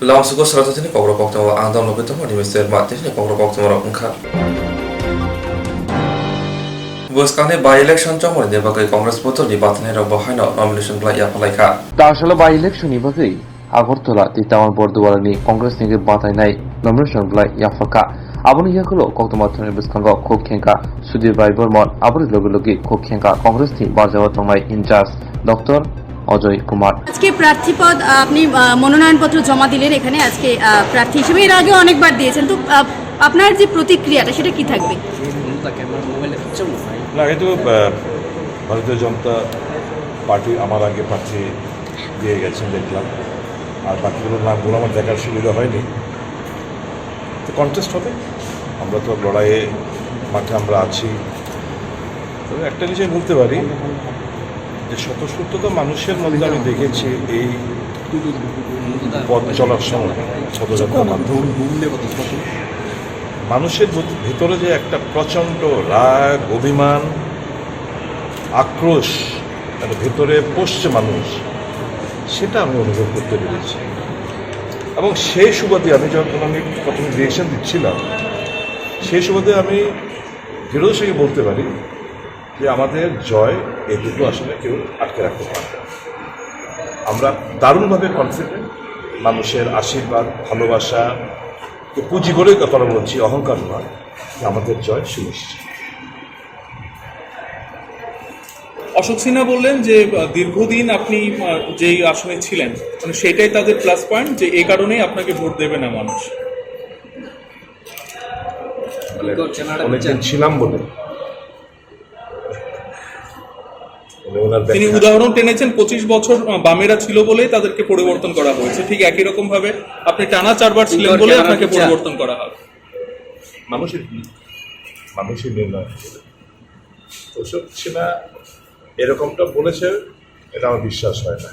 Langsung sarazatini kobro koktamo andam lobetamo di Mr. Matini kobro koktamo ungkap. Buskane by election chamor de bagai Congress botol di batne ro bahayna nomination bla ya palaika. আসলে by election ইবাগৈ আগরতলা তিতামান বর্দওয়ালানি কংগ্রেস নিগে বাতাইনাই nomination ব্লাই ইয়াফাকা আবনি ইয়াকলো কক্তমাথনের বিসকাঙ্গ খোকখেঙ্কা সুধীর বাই বর্মন আবরি লগে লগে খোকখেঙ্কা কংগ্রেস নি বারজাওয়া তংনাই ইনচার্জ ডক্টর অজয় কুমার। আজকে প্রার্থীপদ আপনি মনোনয়নপত্র জমা দিলেন, এখানে আজকে প্রার্থী হিসেবে এর আগে অনেকবার দিয়েছেন, তো আপনার যে প্রতিক্রিয়াটা সেটা কি থাকবে? না, এটা ভারতীয় জনতা পার্টি আমার আগে প্রার্থী দিয়ে গেছেন দেখলাম, আর বাকিগুলোর নামগুলো আমার দেখার সুবিধা হয়নি। তো কন্টেস্ট হবে, আমরা তো লড়াইয়ে মাঠে আমরা আছি। তবে একটা বিষয় বলতে পারি যে স্বতঃস্ফূর্ত মানুষের মধ্যে আমি দেখেছি এই পথ চলার সময় পদযাত্রার মাধ্যমে মানুষের ভিতরে যে একটা প্রচণ্ড রাগ, অভিমান, আক্রোশ ভেতরে পোষছে মানুষ, সেটা আমি অনুভব করতে পেরেছি। এবং সেই সুবাদে আমি যখন প্রথমে রিয়েকশন দিচ্ছিলাম, সেই সুবাদে আমি দৃঢ়তার সঙ্গে বলতে পারি যে আমাদের জয় এই দুটো আসলে কেউ আটকে রাখতে পারবে। আমরা দারুণভাবে কনফিডেন্ট, মানুষের আশীর্বাদ, ভালোবাসা পুঁজি করে কথা বলছি, অহংকার নয়, আমাদের জয় সুনিশ্চিত। অশোক সিনহা বললেন যে দীর্ঘদিন আপনি যেই আসনে ছিলেন, মানে সেটাই তাদের প্লাস পয়েন্ট, যে এই কারণেই আপনাকে ভোট দেবে না মানুষ। অনেকদিন ছিলাম বলে তিনি উদাহরণ টেনেছেন 25 বছর বামেরা ছিল বলেই তাদেরকে পরিবর্তন করা হয়েছে, ঠিক একই রকম ভাবে আপনি টানা 4 বার ছিলেন বলে আপনাকে পরিবর্তন করা হবে। মানুষের নির্ণয়। অশোক সিনহা এরকমটা বলেছে, এটা আমার বিশ্বাস হয় না।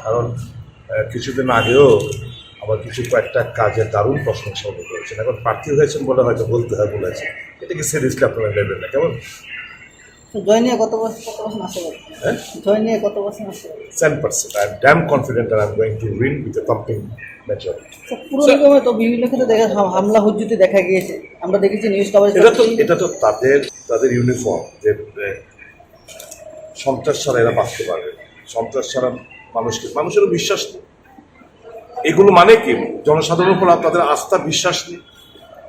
কারণ কিছুদিন আগেও আবার কয়েকটা কাজের দারুণ প্রশংসা করেছেন। এখন প্রার্থী হয়েছেন বলে হয়তো বলতে হয় বলেছে, এটাকে সিরিয়াসলি আপনারা নেবেন না, কেমন? জয় নিয়ে কত বছর আশা করছেন? হ্যাঁ, জয় নিয়ে কত বছর আশা করছেন? 10%. I am damn confident that I am going to win with a thumping majority. পুরো নিগমে তো বিভিন্ন ক্ষেত্রে দেখা হামলা হুজ্জুতি দেখা গিয়েছে, আমরা দেখেছি নিউজ কভারেজ। এটা তো তাদের ইউনিফর্ম, যে সন্ত্রাস ছাড়া এরা বাঁচতে পারবে, সন্ত্রাস ছাড়া মানুষেরও বিশ্বাস নেই। এগুলো মানে কি? জনসাধারণের উপর তাদের আস্থা, বিশ্বাস নেই।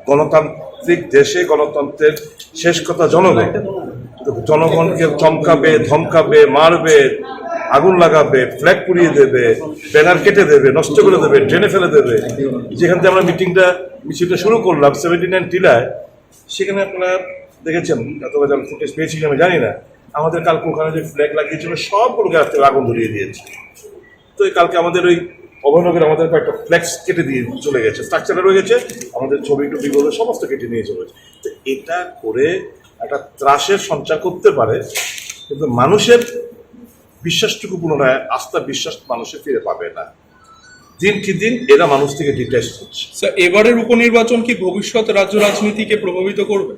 গণতান্ত্রিক দেশে গণতন্ত্রের শেষ কথা জনগণ। জনগণকে চমকাবে, ধমকাবে, মারবে, আগুন লাগাবে, ফ্ল্যাগ পুড়িয়ে দেবে, ব্যানার কেটে দেবে, নষ্ট করে দেবে, ড্রেনে ফেলে দেবে। যেখান থেকে আমরা মিছিলটা শুরু করলাম 79 টিলায়, সেখানে আপনারা দেখেছেন, এতবার ফুটেজ পেয়েছি আমি জানি না, আমাদের কালকে ওখানে যে ফ্ল্যাগ লাগিয়েছিল সবগুলো গাছ থেকে আগুন ধরিয়ে দিয়েছে। তো কালকে আমাদের ওই অভয়নগরে আমাদের কয়েকটা ফ্ল্যাক্স কেটে দিয়ে চলে গেছে, স্ট্রাকচারে রয়ে গেছে, আমাদের ছবি টবি বলে সমস্ত কেটে নিয়ে চলে গেছে। তো এটা করে একটা ত্রাসের সঞ্চার করতে পারে, কিন্তু মানুষের বিশ্বাসটুকু পুনরায় আস্থা, বিশ্বাস মানুষের ফিরে পাবে না। দিন কি দিন এরা মানুষ থেকে ডিটেচ হচ্ছে। এবারের উপনির্বাচন কি ভবিষ্যৎ রাজ্য রাজনীতিকে প্রভাবিত করবে?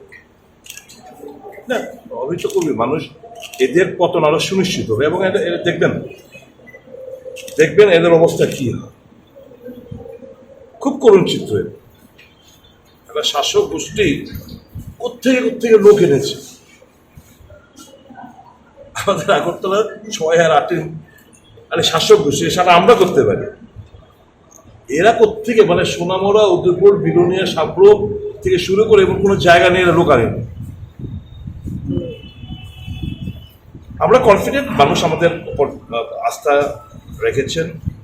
না, প্রভাবিত করবে। মানুষ এদের পতন আরো সুনিশ্চিত হবে, এবং দেখবেন এদের অবস্থা কি হয়। খুব করুণ চিত্র। একটা শাসক গোষ্ঠী কোত্থেকে লোক এনেছে আমাদের আগরতলা 6 আর 8 শাসক গোষ্ঠী, সেটা আমরা করতে পারি। এরা কোত্থেকে, মানে সোনামরা, উদয়পুর, বিলোনিয়া, সাবরো থেকে শুরু করে এবং কোনো জায়গা নিয়ে এরা লোক আনেনি। আমরা কনফিডেন্ট, মানুষ আমাদের উপর আস্থা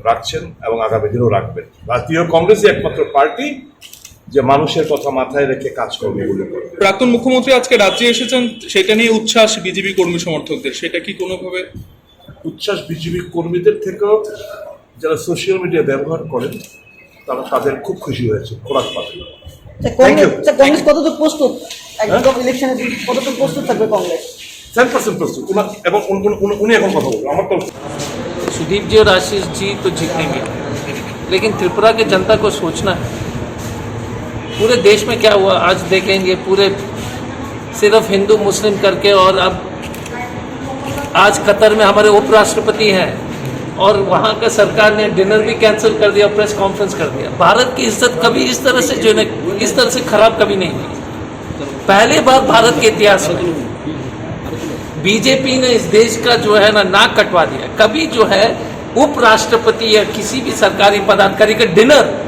রাখছেন এবং আগামী দিনেও রাখবেন। জাতীয় কংগ্রেসই একমাত্র পার্টি যে মানুষের কথা মাথায় রেখে কাজ করবে বলে। প্রাক্তন মুখ্যমন্ত্রী আজকে রাজ্যে এসেছেন, সেটা নিয়ে উচ্ছ্বাস বিজেপি কর্মী সমর্থকদের, সেটা কি কোনোভাবে? উচ্ছ্বাস বিজেপি কর্মীদের থেকেও যারা সোশ্যাল মিডিয়া ব্যবহার করেন তাদের খুব খুশি হয়েছে, খোরাক পাবে। কংগ্রেস কতটুকু প্রস্তুত একদম ইলেকশনে, কতটুকু প্রস্তুত থাকবে কংগ্রেস? 10% প্রস্তুত। এবং উনি এখন কথা বলবেন আমার তো। सुदीप जी और आशीष जी तो जीतेंगे, लेकिन त्रिपुरा की जनता को सोचना है पूरे देश में क्या हुआ। आज देखेंगे पूरे सिर्फ हिंदू मुस्लिम करके, और अब आज कतर में हमारे उपराष्ट्रपति हैं और वहाँ का सरकार ने डिनर भी कैंसिल कर दिया, प्रेस कॉन्फ्रेंस कर दिया। भारत की इज्जत कभी इस तरह से जो है इस तरह से खराब कभी नहीं हुई। पहली बार भारत के इतिहास में बीजेपी ने इस देश का जो है ना नाक कटवा दिया। कभी जो है उपराष्ट्रपति या किसी भी सरकारी पदाधिकारी का डिनर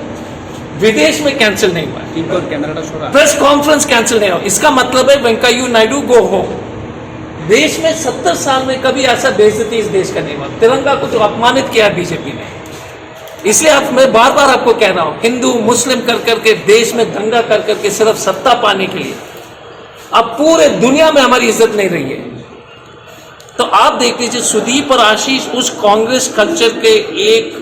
विदेश में कैंसिल नहीं हुआ, प्रेस कॉन्फ्रेंस कैंसिल नहीं हुआ। इसका मतलब है वेंकैया नायडू गो होम। देश में 70 साल में कभी ऐसा बेइज्जती इस देश का नहीं हुआ। तिरंगा को जो अपमानित किया बीजेपी ने, इसलिए मैं बार बार आपको कह रहा हूं, हिंदू मुस्लिम कर करके देश में दंगा कर करके सिर्फ सत्ता पाने के लिए अब पूरे दुनिया में हमारी इज्जत नहीं रही है। तो आप देख लीजिए, सुदीप और आशीष उस कांग्रेस कल्चर के एक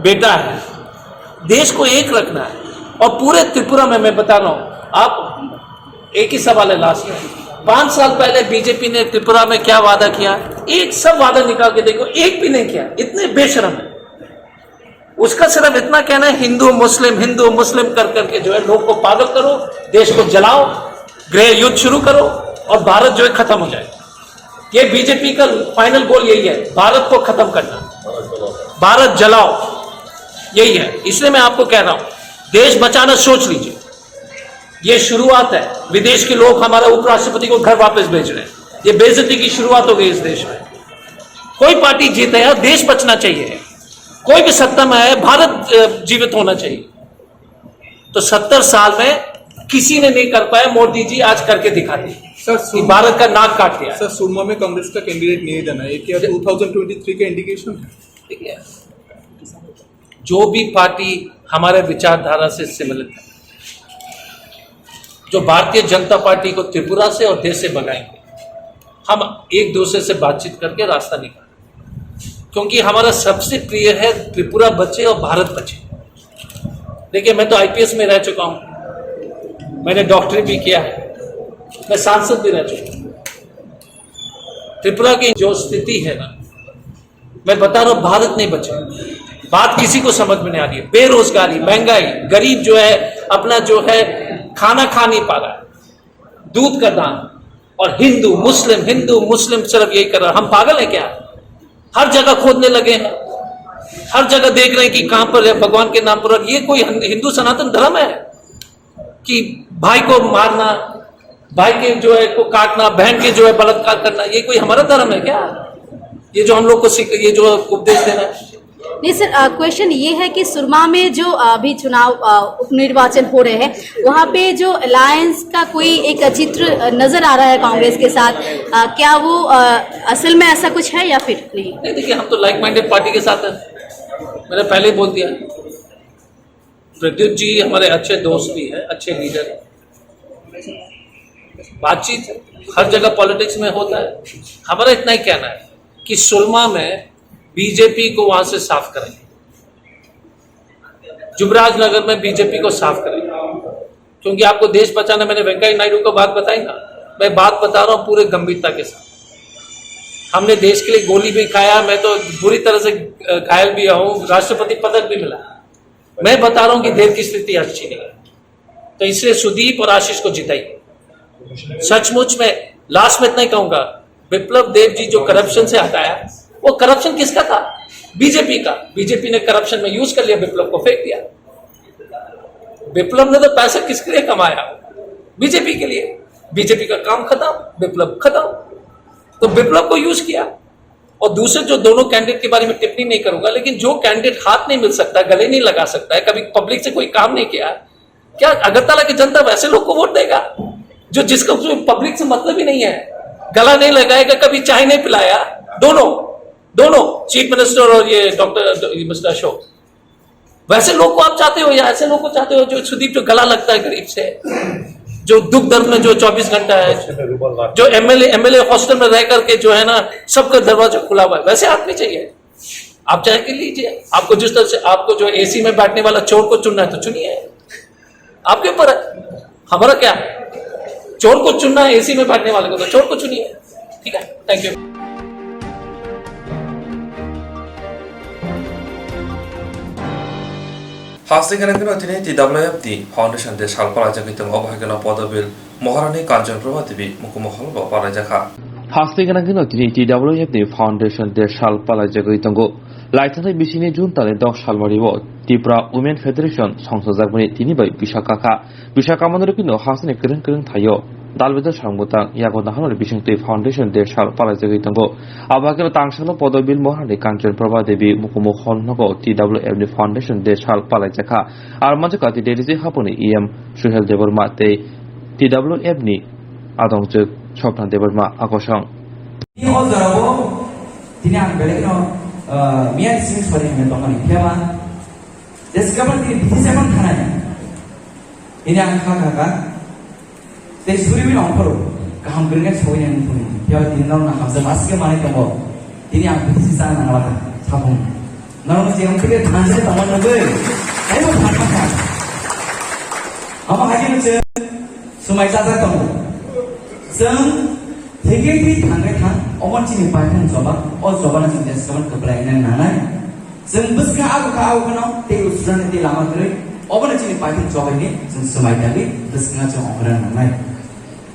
बेटा है। देश को एक रखना है। और पूरे त्रिपुरा में मैं बता रहा हूं, आप एक ही सवाल है लास्ट में, 5 साल पहले बीजेपी ने त्रिपुरा में क्या वादा किया? एक सब वादा निकाल के देखो, एक भी नहीं किया। इतने बेशरम है। उसका सिर्फ इतना कहना है हिंदू मुस्लिम कर करके जो है लोग को पागल करो, देश को जलाओ, गृह युद्ध शुरू करो और भारत जो है खत्म हो जाए। ये बीजेपी का फाइनल गोल यही है, भारत को खत्म करना, भारत जलाओ, यही है। इसलिए मैं आपको कह रहा हूं, देश बचाना सोच लीजिए। ये शुरुआत है। विदेश के लोग हमारा उपराष्ट्रपति को घर वापस भेज रहे हैं। ये बेइज्जती की शुरुआत हो गई इस देश में। कोई पार्टी जीते या देश बचना चाहिए, कोई भी सत्ता में है, भारत जीवित होना चाहिए। तो 70 साल में किसी ने नहीं कर पाया, मोदी जी आज करके दिखा दी। सर, भारत का नाक काट दिया। सर, सुरमा में कांग्रेस का कैंडिडेट नहीं देना है, क्या 2023 का इंडिकेशन है? ठीक है, जो भी पार्टी हमारे विचारधारा से सिमिलर है, जो भारतीय जनता पार्टी को त्रिपुरा से और देश से भगाएंगे, हम एक दूसरे से बातचीत करके रास्ता निकालें। क्योंकि हमारा सबसे प्रिय है त्रिपुरा बचे और भारत बचे। देखिए, मैं तो आईपीएस में रह चुका हूं, मैंने डॉक्टरी भी किया है, मैं सांसद भी रह चुका हूं। त्रिपुरा की जो स्थिति है ना, मैं बता रहा हूं, भारत नहीं बचे। बात किसी को समझ में नहीं आ रही है। बेरोजगारी, महंगाई, गरीब जो है अपना जो है खाना खा नहीं पा रहा है, दूध का दाम, और हिंदू मुस्लिम सिर्फ यही कर रहा है। हम पागल है क्या? हर जगह खोदने लगे हैं, हर जगह देख रहे हैं कि कहां पर है भगवान के नाम पर। ये कोई हिंदू सनातन धर्म है कि भाई को मारना, भाई के जो है को काटना, बहन के जो है बलात्कार करना? ये कोई हमारा धर्म है क्या? ये जो हम लोग को ये जो उपदेश देना है? नहीं सर, क्वेश्चन ये है कि सुरमा में जो अभी चुनाव उपनिर्वाचन हो रहे हैं, वहाँ पे जो अलायंस का कोई एक चित्र नजर आ रहा है कांग्रेस के साथ, क्या वो असल में ऐसा कुछ है या फिर नहीं? नहीं, देखिए, हम तो लाइक माइंडेड पार्टी के साथ हैं। मैंने पहले ही बोल दिया। प्रद्युत जी हमारे अच्छे दोस्त भी हैं, अच्छे लीडर हैं। बातचीत हर जगह पॉलिटिक्स में होता है। हमारा इतना ही कहना है कि सुरमा में बीजेपी को वहां से साफ करेंगे, जुबराज नगर में बीजेपी को साफ करेंगे। क्योंकि आपको देश बचाना, मैंने वेंकैया नायडू को बात बताई ना, मैं बात बता रहा हूं पूरे गंभीरता के साथ। हमने देश के लिए गोली भी खाया, मैं तो बुरी तरह से घायल भी हूं, राष्ट्रपति पदक भी मिला। मैं बता रहा हूं कि देश की स्थिति अच्छी नहीं है। तो इसलिए सुदीप और आशीष को जिताइए। सचमुच में लास्ट में इतना ही कहूंगा, विप्लव देव जी जो करप्शन से हटाया, वो करप्शन किसका था? बीजेपी का। बीजेपी ने करप्शन में यूज कर लिया, विप्लव को फेंक दिया। विप्लव ने तो पैसा किसके लिए कमाया? बीजेपी के लिए। बीजेपी का काम खत्म, विप्लव खत्म। तो विप्लव को यूज किया। और दूसरे जो दोनों कैंडिडेट के बारे में टिप्पणी नहीं करूंगा, लेकिन जो कैंडिडेट हाथ नहीं मिल सकता, गले नहीं लगा सकता है, कभी पब्लिक से कोई काम नहीं किया, क्या अगरतला की जनता वैसे लोग को वोट देगा जो जिसको पब्लिक से मतलब ही नहीं है, गला नहीं लगाएगा, कभी चाय नहीं पिलाया? दोनों चीफ मिनिस्टर और ये डॉक्टर मिस्टर अशोक, वैसे लोग को आप चाहते हो या ऐसे लोग को चाहते हो जो सुदीप जो गला लगता है गरीब से, जो दुख दर्द में जो 24 घंटा है, जो एमएलए हॉस्टल में रह करके जो है ना सबका दरवाजा खुला हुआ है, वैसे आदमी चाहिए? आप चाहे के लीजिए। आपको जिस तरह से आपको जो एसी में बैठने वाला चोर को चुनना है तो चुनिए, आपके ऊपर है। हमारा क्या है? चोर को चुनना है, एसी में बैठने वाले को तो चोर को चुनिए। ठीक है, थैंक यू। हास्तिगेनांगन अधीने TWFD फाउंडेशन दे सालपाला जगितम अबहायगना पदबिल महारानी कांचनप्रभा देवी मुखमहल व पारायजाखा हास्ते गोनां दिनै TWF नि फाउन्डेसन देशाल पालाइजागै दंगो लाइथानाय बिसिनि जुन ताले 10 सालमारिबो त्रिपुरा वुमेन फेडारेशन संसदजागमनि तिनि बै बिशाखा मनरकिनो हासने करं थायो दालबेदर सांबुतां यागो नाहनर बिसिंतै फाउन्डेसन देशाल पालाइजागै दंगो आबाकेल तांसानो पदबिल महरनि कांचन प्रभा देवी मुखुमु हलनगो TWF नि फाउन्डेसन देशाल पालाइजाखा आरो मानसिका तिदेरिजे हापनि EM सुहेल देबरमा ते TWF नि आदंजोग सपना Debbarma आगोसं ini ozarabo tini ang belekno mian sing sori me tongani phema deskaban tini biseman khanai ini ang kha te suribin onkhoro kaham gerge soi nang phuni phya dinnaw na hamsa maske mane tongo tini ang bisi sa na wala sabung naron je ang tike thanse tamon nobe ai mo thanka kha ama haji che sumai sa sa tongo seng Hegegi tangga tang, oman cini pakai coba, coba nanti dia sekarang kebelainan nana. Sembus ka aku kena, te usulan te lama kere, oman cini pakai coba ini, semai kali, terus kena coba orang nana.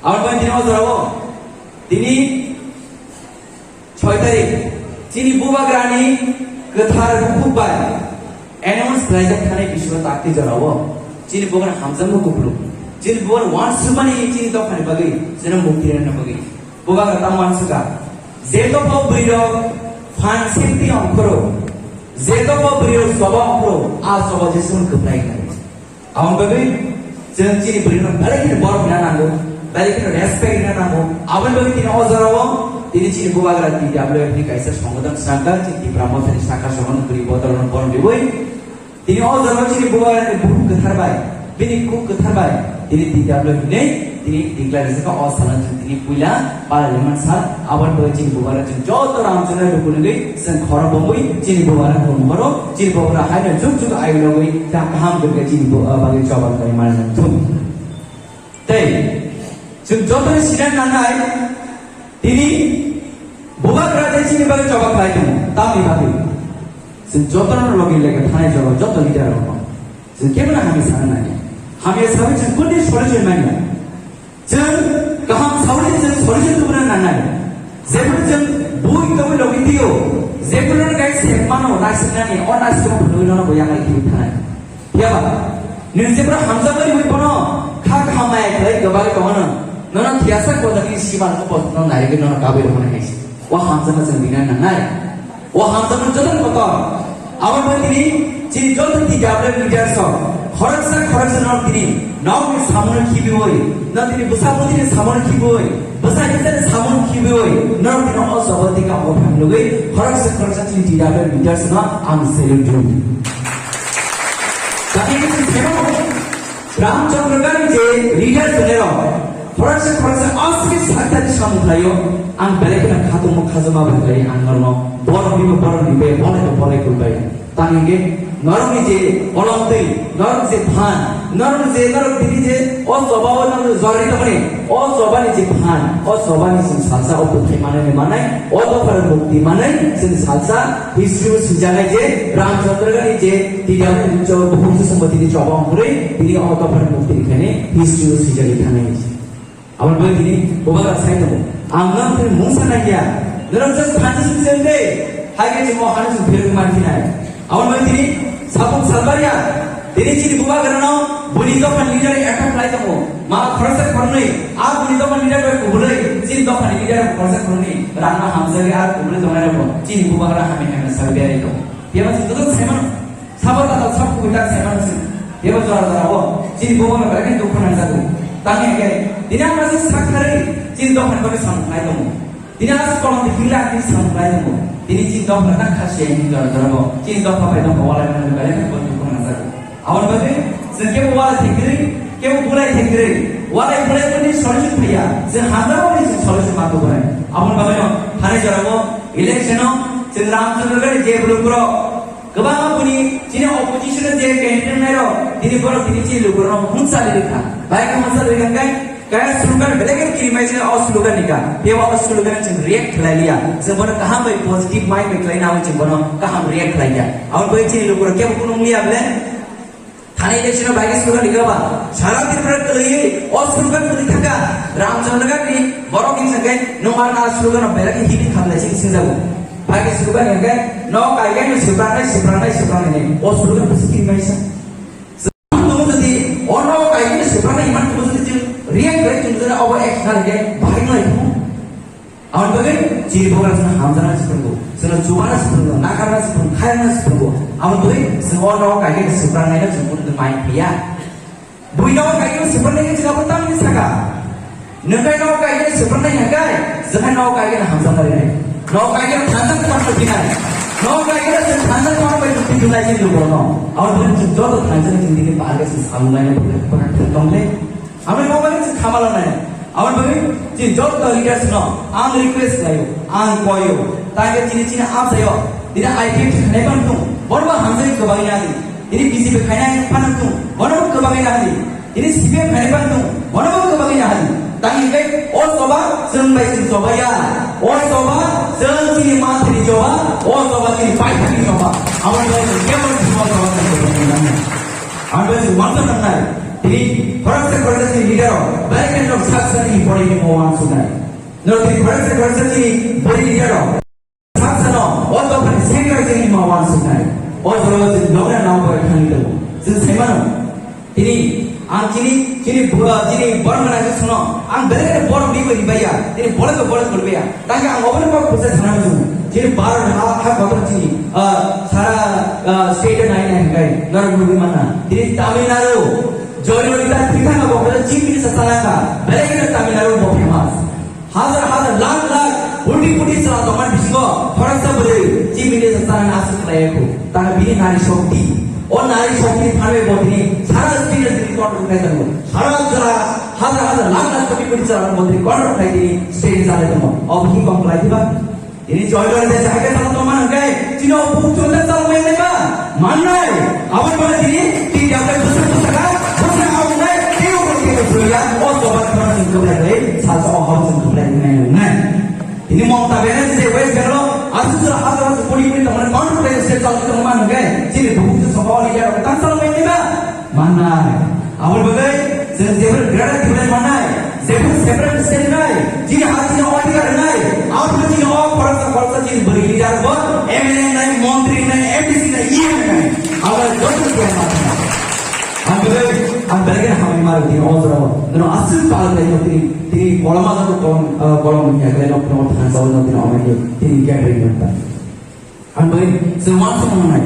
Awan bayi dina ozarawo, dini, choy cini buba grani, kethar rupuk bay, animals belajar kane biswa takti jarawo, cini bukan hamzam mukublu, cini bukan wan sumani cini tau kane bagi, cina muktiran na bagi. Bukan kata manusia. Zeto pau berido fancy angkoro. Zeto pau berido soba angkoro. Soba jesun keplai kari. Awan bagai janji berido. Balik ini baru bina nago. Balik ini respect bina nago. Awan bagai tina ozarawo. Tini cini bukan kata TWF ni kaisa songgodan sangkar. Cini Brahma tadi sangkar songgodan beri botol orang orang diboy. Tini ozarawo cini bukan kata buku ketharbai. Bini buku ketharbai. Tini TWF ni. Tini deklarasi ka asalan tini pula parliament sal awan boy cini bubara cini joto ramcana rukunai sen khora bomboi cini bubara bomboro cini bubara haina juk ayu logoi ta kaham berke cini bagi coba kali mana tuh. Tei cini joto ni sidan nanai tini bubara cini bagi coba kali tu tapi cini joto ni logi lagi thane coba joto leader apa cini kemana kami sana nanya kami sahaja cini kundi solution mana Jeng kaham sauri jeng solusi tu benar nana. Zebul jeng bui kamu logi tio. Zebul orang kaya semano nasibnya ni, orang nasib kamu penuhi orang boyang lagi hidup tanah. Ya ba? Ni zebul hamzah beri bui pono. Kah hamai kelai kebalik kawana. Nona tiasa kau lagi siapa nak pot nona naik nona kabel mana hesi. Wah hamzah macam bina nana. Wah hamzah macam jodoh kotor. Awal begini, ciri jodoh tiga belas meter so. Khorok nor tini. Now we samun kibioi. Now tini busamu tini samun kibioi. Busa kita samun kibioi. Now tini also berarti kamu orang lagi. Khorok tini tiga belas meter so na am seludum. Tapi kita siapa? Ramchandra kan je leader tunero. Khorok asli sakta di samun layo. Ang balik nak khatum khazama berlai ang normal. Borang bibu boleh kulbai. Tangi नरम जे ओलंते नरम जे भान नरम दिदी जे ओ स्वभाव नरम जरी तमने ओ स्वभाव जे भान ओ स्वभाव नि सालसा ओ पुथै माने ओ तो पर मुक्ति माने सिन सालसा हिस्ट्री सुजाने जे रामचंद्र गनि जे तिया जो बहुत सम्पत्ति नि जब हमरे तिनी ओ तो पर मुक्ति खने हिस्ट्री सुजाने खाने अमन बे तिनी बोबा साइ तमो आंगम फिर मुसा नाया नरम जस भान सुजने हागे जे मो हान सु फिर मानथिना अमन बे तिनी Sabung salbaria, ini ciri buka kerana buni dokan leader akan mulai temu. Mak khorsa khorni, buni dokan leader kubulai, ciri dokan leader khorsa khorni. Rana hamzah ke kubulai dokan apa? Ciri buka kerana kami salbaria itu. Dia masih tutup seman, sabar atau sab kubulai seman sih. Dia masih jual apa? Ciri buka mereka kan dokan yang satu. Tanya ke, dia masih sakhari, ciri dokan kami sampai temu. Dia masih kalau dipilih ini sampai temu. Ini cinta mereka kasih ini kalau cinta apa itu kawalan yang balik ke bentuk nasar. Awal bagi setiap wala thekiri, kebu bulai thekiri, wala bulai pun ini solusi pria. Sehamda pun ini solusi matu bulai. Awal bagi no, hari jarawo election Ramchandra kan je belukro. Kebangga puni cina opposition je candidate mero. Ini baru ini cina belukro hunsa lirika. Baik hunsa lirika kan? Kaya slogan belajar kiri macam awal slogan nikah. Dia awal slogan macam react lagi. Sebenarnya kaham baik positif mind baik lain awal macam mana kaham react lagi. Awal baik ciri lukur. Kaya bukan umliya bela. थाने election bike slogan लिखा सारा त्रिपुरा कलई और slogan को लिखा का रामचंद्र का की बड़ों की संख्या नोमार ना स्लोगान और बेरा की हिट खाने से किसी जागो बाइक स्लोगान यहाँ का नौ कायगे में सिपराना और स्लोगान पसंद नहीं सा तुम जल्दी और नौ कायगे में सिपराना इमान तुम जल्दी रिएक्ट करें तुम जल्दी अब एक्ट करेंगे बाइक नहीं हो और बगे चीर बोला सुना हम जाना सिपरगो सुना जुबाना सिपरगो नाकारना सिपरगो खायना सिपरगो और बगे सुना नौ कायगे में सिपराना है ना तुम माइंड पिया बुई नौ कायगे में सिपराना है जगह पता नहीं सका नंगे नौ कायगे में सिपराना है क्या जगह नौ कायगे में हम जाना रहे नौ कायगे में थांजन कौन सा बिना है नौ कायगे में थांजन कौन पर तुम जुलाई से लोग बोलो और बगे जो तो थांजन जिंदगी पार के सामने में पकड़ तुमने हमें नौ कायगे से खामाला नहीं और बगे जी जो तो लीडर्स नो आंग रिक्वेस्ट लायो आंग कोयो ताकि चिनी आप सयो दिना आईपीएफ खाने पर तुम बड़वा हमसे कबाई ना दी ini BJP खाना है पान तुम बड़वा कबाई ना दी ini CPM खाने पर तुम बड़वा कबाई ना दी ताकि के और सोबा जों बाई जों सोबा या और सोबा जों चिनी माथि सोबा और सोबा चिनी पाई चिनी सोबा आवर बाई केवल सोबा आवर वांटा करना है ini orang sekolah ini leader, banyak yang orang saksa ini boleh ni mawan sunai. Nanti orang sekolah ini boleh leader, saksa no, orang tu pun sekolah ini mawan sunai. Orang orang itu orang nama berkali tu. Jadi mana? Ini, cini borang mana tu suno, banyak borang ni beri bayar, ini borang berbaya. Tapi orang apa proses sana tu, cini bar hak kotor cini, सारा state naik naik gay, orang beri mana? Ini Tamil Nadu. जोड़ीवरिता तीखा ना बोले chief minister सलाका बेलेगे तमिलनाडु बहुत famous हजार लाख पुटी सला तो मन बिस्को फरक सब बोले चीफ मिनिस्टर सलाना आसिफ रहे को ताकि बिनी नारी शक्ति और नारी शक्ति फाड़े बोलती सारा स्टेट रिकॉर्ड उठाए तो हजार लाख पुटी सला बोलती रिकॉर्ड उठाई थी स्टेट जाले तो अब ही कम लाई थी बात ini जोड़ीवरिता जाके साला तो मन गए चिनो पुट चोंदर साल में नहीं बा मानना है अब बोले थी तीन जाके दूसरे ya oh sobat orang yang kembali lagi satu orang yang kembali dengan ini mau taberan sih wes kalau asal sepuluh teman kontrol dari sektor itu mana kan jadi buku sekolah dia orang salah main ni mana awal bagai sebenarnya gerada tidak mana sebenarnya sebenarnya jadi hasilnya orang tidak ada awal begini orang perasa jadi beri leader buat MLA naik menteri naik MPC naik iya naik awal jodoh dia mana बेलगे हमें मार दिया और जरा ननो असल पाल नहीं होती तेरी कोलमा का तो कोलम नहीं है कहीं अपने और थान साल नहीं होती ना तेरी क्या ड्रीम बनता है भाई समाज से मना है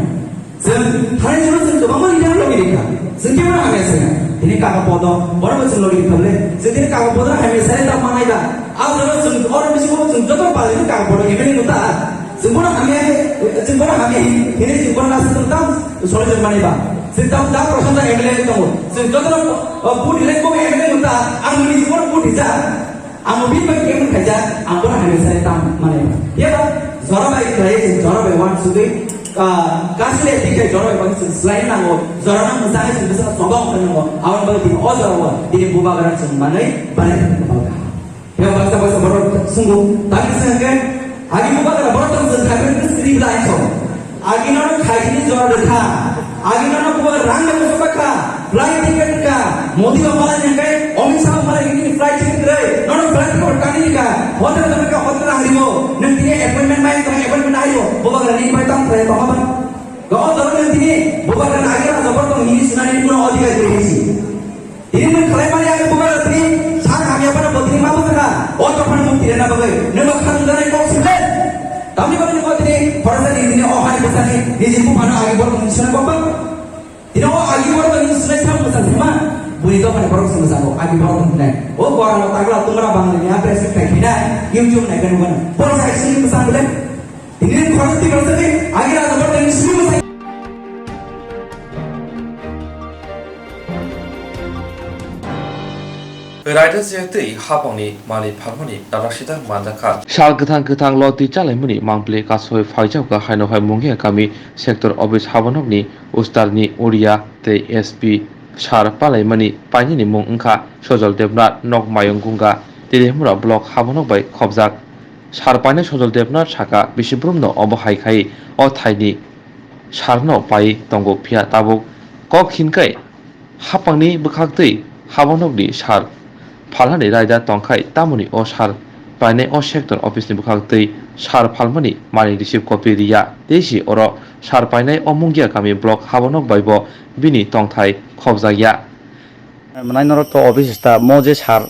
सर थाने जो सर तो बाबा इधर लोग देखा सर क्या बना गया सर तेरी काका पौधा बड़ा बच्चे लोग दिखा ले सर तेरी काका पौधा हमें सारे तब मना इधर आप जरा सुन और मिसी को सुन जो तो पाल नहीं काका पौधा ये भी नहीं होता सिंपल हमें तेरे सिंपल ना सिंपल तब सोलह जब मने बा Sintap dah proses dah MLA itu, sejauh tu pun ilmu kau MLA itu dah, angin itu pun pun tidak, angin bin bagi yang kerja, angin pun hanya saya tam mana, ya dah, zora baik kerja, zora baik wan sudah, kasih leh tiga zora baik selain angin, zora nak misalnya sebesar sogong kan angin, awal baik di all zora, di buba beran semua mana, banyak kita bawa, ya bahasa baru sungguh, tapi sekarang, hari buba beran baru tu sekarang itu skrip lain so, hari orang kaya ni zora dekha. आगे ना को रंग में सब का flight ticket का मोदी वाला ने कहे अमित शाह वाला की फ्लाइट टिकट रहे नो फ्लाइट टिकट कानी का होटल का होटल हरियो नंतिने अपॉइंटमेंट में तो अपॉइंटमेंट आयो बोबा नहीं पाता रहे तो हम गो दर नंतिने बोबा आगे ना जबर तो इंग्लिश ना नहीं पुनो अधिकार देसी ini men kalian mana yang boba tadi sang kami apa nak beri malu sana oh tu pun mungkin nak bagi nama kan dari kau sudah tapi kalau ni kau tadi pada ini oh hari besar ni jimu mana agi baru mungkin apa ini oh agi baru mungkin sudah sama besar cuma boleh tu pada baru sama sama agi baru mungkin oh baru nak tagala tunggu bang ni apa sih kayak ni YouTube nak kan bukan baru saya sini besar boleh ini kalau tu kalau tadi agi ada baru ni sini besar writers जेते हापंनि मानि फारमनि दारासिदा मानजाखा साल गोथां लति चालायमुनि मांप्ले कासय फाइजावका हाइनहाय मुंगे गामि sector office हाबनकनि उस्तारनि ओरिया ते SP सार पालायमानि पाइनि मुं ओंखा सजल देबनाथ नक मायंगुंगा तिलेमुरा ब्लक हाबनक बाय खबजाक सार पाइने सजल देबनाथ साका बिसिब्रुमनो अबहायखाय अ थाइनि सारनो पाइ तंगो फिया ताबुक कक हिनकै हापांनि बोखागतै हाबनकनि सार फालहानि रायदा तंखाय तामुनि अ सार बायनाय अ सेक्टर अफिसनि बोखागतै सार फालमानि मानि रिसिभ कपि रिया देसि अर सार बायनाय अ मुंगिया गामि ब्लक हाबनक बायब बिनि तंथाय खबजाया Menai norok to office sta mo je sar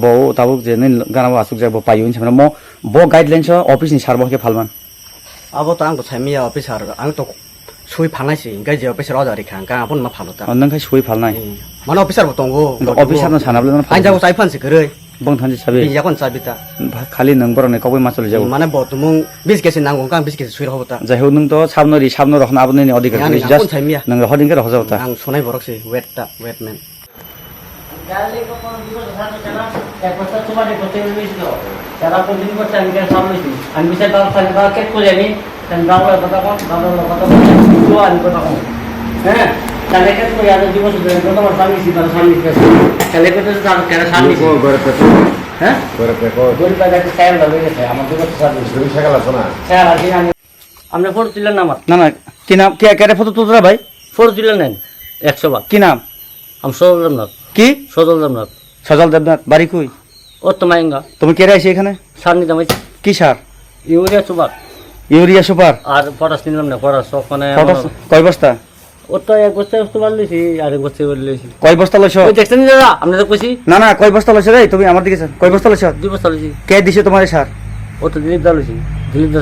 bo tabuk je nin gana wa asuk je bo payun samna mo bo guidelines office ni sar bo ke phalman abo to ang to chaimiya officer ang to sui phangaisi gai je officer ojari khang ka apun ma phalo ta nang khai sui phalnai mana officer bo tongo officer no sanable na ang jago sai phansi koroi bong thanji sabe bi yakon sabita khali nang borok ne koboi masol jago mana bo tumung bis kesi nang kang bis kesi sui hobota jai ho nang to sabno rokhna abne ni odikar yang just apun chaimiya nang hoding ke hojauta ang sonai borok si wet man Dali ko kono dibo sa chana ek basta tumare kote luislo chara ko din basta ang kan samlo si ang bisa dal sa ba ket ko jani tan dal la kata ko jo an ko ta ko chale ket ko yado dibo sa ko ta samlo si dal samlo ke chale ko ta kera samlo ko gorpe ko gorpe da ke sayal lage ke amar dibo sa samlo si sakala sona sayal আজি আমি আমরা photo তুললাম না আমার না না কি নাম কে কে ফটো তুলরা ভাই ফটো তুললাম না 100 বার কি নাম আমি সরলনাথ কি সরলনাথ সজল দেবনাথ বাড়ি কই ও তো মাইঙ্গা তুমি কে রাইছে এখানে সারনি দামাইছি কি সার ইউরিয়া সুপার ইউরিয়া সুপার আর পটাশ নিলাম না পটাশ ওখানে পটাশ কয় বস্তা ও তো এক বস্তা সুপার লইছি আর এক বস্তা লইছি কয় বস্তা লইছো ওই দেখছেন দাদা আপনি তো কইছি না না কয় বস্তা লইছো রে তুমি আমার দিকে কয় বস্তা লইছো দুই বস্তা লইছি কে দিছে তোমার এই সার ও তো দিলীপ দা লইছি দিলীপ দা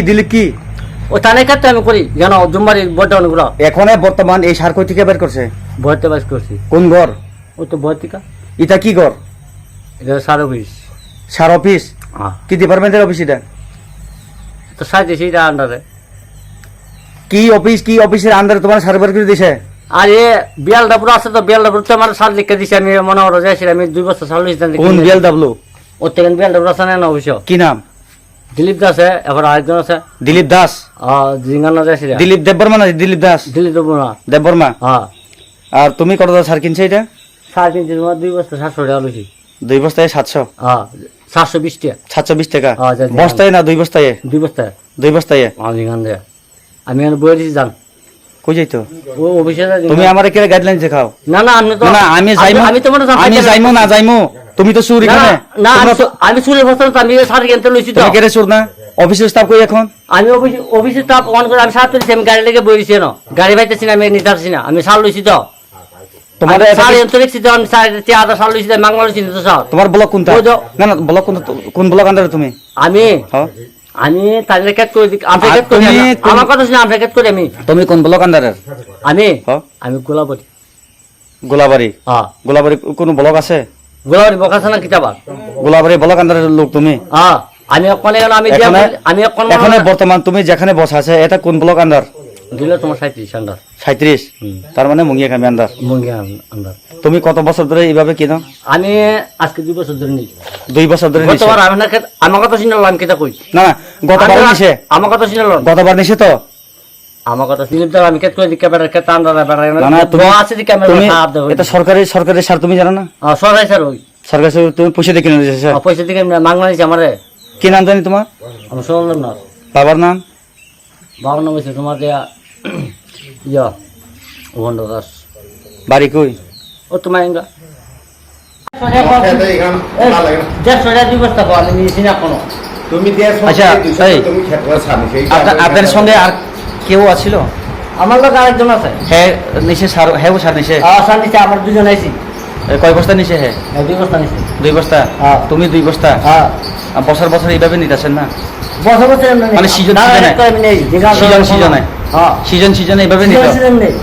দিলীপ কি ও তানে কাটতে আমি করি জানো জুম্মারি বড় অনেকগুলো এখন বর্তমান এই সার কই থেকে বের করছে ভর্তি বাস করছি কোন ঘর ও তো ভর্তিকা এটা কি ঘর এটা সারো বিশ সার অফিস হ্যাঁ কি ডিপার্টমেন্টের অফিস এটা তো সাইতেছি এটা আন্ডারে কি অফিসের আন্ডারে তোমার সার বের করে দিছে আর এ বিয়ালটা পুরো আছে তো বিয়ালটা পুরো আমার সার লিখে দিছি আমি মনে হলো যাইছি আমি 2 বছর সার লইছি কোন বিএলডব্লিউ ও থেকে বিয়ালটা পুরো আছে না অবশ্য কি নাম দিলীপ দাস আছে এবার আরেকজন আছে দিলীপ দাস জিঙ্গানা যাইছি দিলীপ দেববর্মা না দিলীপ দাস দিলীপ দেবনা দেববর্মা হ্যাঁ আর তুমি কত সার কিনছে এটা সার কিনছি তোমার 2 বছর 700 টাকা লইছি 2 বস্তায় 700 হ্যাঁ 720 টাকা 720 টাকা হ্যাঁ, যা, যা। বস্তায় না 2 বস্তায় 2 বস্তা 2 বস্তায় জিঙ্গান দেয়া আমি এখানে বই দিছি জান কই যাইতো ও অফিসে তুমি আমারে কি গাইডলাইন দেখাও না না আমি তো না আমি যাইমু আমি তোমার আমি যাইমু না যাইমু তুমি তো চুরি না, এখানে না তোমরা আমি চুলের বস্তা তো আমি সার কিনতে লইছি তো তুমি কেরে চুর না অফিসের স্টাফ কই এখন আমি অফিসে স্টাফ অন করে আমি সার তুলছি আমি গাড়ি লেগে বইছি না গাড়ি পাইতেছি না আমি নিতে পারছি না আমি সার লইছি তো তোমার সার এত লিখছি তো আমি সার আধা সার লইছি মাংমা লইছি তো স্যার তোমার ব্লক কোনটা ওই যে- না না ব্লক কোন ব্লক আন্ডারে তুমি আমি হ্যাঁ আমি তাহলে কেট করে দিই আমি আর কেট করি তুমি আমি। আমার কথা শুনে আমি কেট করি আমি তুমি কোন ব্লক আন্ডারে আমি হ্যাঁ আমি গোলাবাড়ি গোলাবাড়ি হ্যাঁ গোলাবাড়ি কোন ব্লক আছে গোলাবাড়ি বকাছে না কিতাবার গোলাবাড়ি ব্লক আন্ডারের লোক তুমি হ্যাঁ আমি ওখানে গেলাম আমি এখানে আমি ওখানে এখানে বর্তমান তুমি যেখানে বসা আছে এটা কোন ব্লক আন্ডার দিলে তোমার 37 আন্ডার 37 তার মানে মুঙ্গিয়া কামি আন্ডার মুঙ্গিয়া আন্ডার তুমি কত বছর ধরে এইভাবে কিনো আমি আজকে 2 বছর ধরে নিই 2 বছর ধরে নিছে গতবার আমি না আমার কথা শুনে আমি কেটা কই না না গতবার নিছে আমার কথা শুনে গতবার নিছে তো আমার কথা শুনে তো আমি কেট করে দিই ক্যামেরা কেট আন্ডার না না তুমি আছে দি ক্যামেরা তুমি খারাপ দেব এটা সরকারি সার তুমি জানো না সরাই স্যার ওই সরকারি সার তুমি পয়সা দিয়ে কিনে দিয়েছে পয়সা থেকে মাংনা দিছে আমারে কি নাম জানি তোমার আমি শুনলাম না বাবার নাম বাবার নাম হইছে তোমার দেয়া ইয়া ওহন্ড দাস বাড়ি কই ও তোমার ইঙ্গা দুই বস্তা পাওয়া আমি নিয়েছি না কোনো আচ্ছা এই আপনার সঙ্গে আর কেউ আছিল আমার লোক আরেকজন আছে হ্যাঁ নিচে সার হ্যাঁ সার নিচে সার নিচে আমার দুজন আইছি কয় বস্তা নিচে হ্যাঁ 2 বস্তা নিচে 2 বস্তা হ্যাঁ। তুমি 2 বস্তা হ্যাঁ বছর বছর এইভাবে নিতেছেন না বছর বছর মানে season আমি নেই সিজনে হ্যাঁ সিজন এইভাবে নিতে সিজন নেই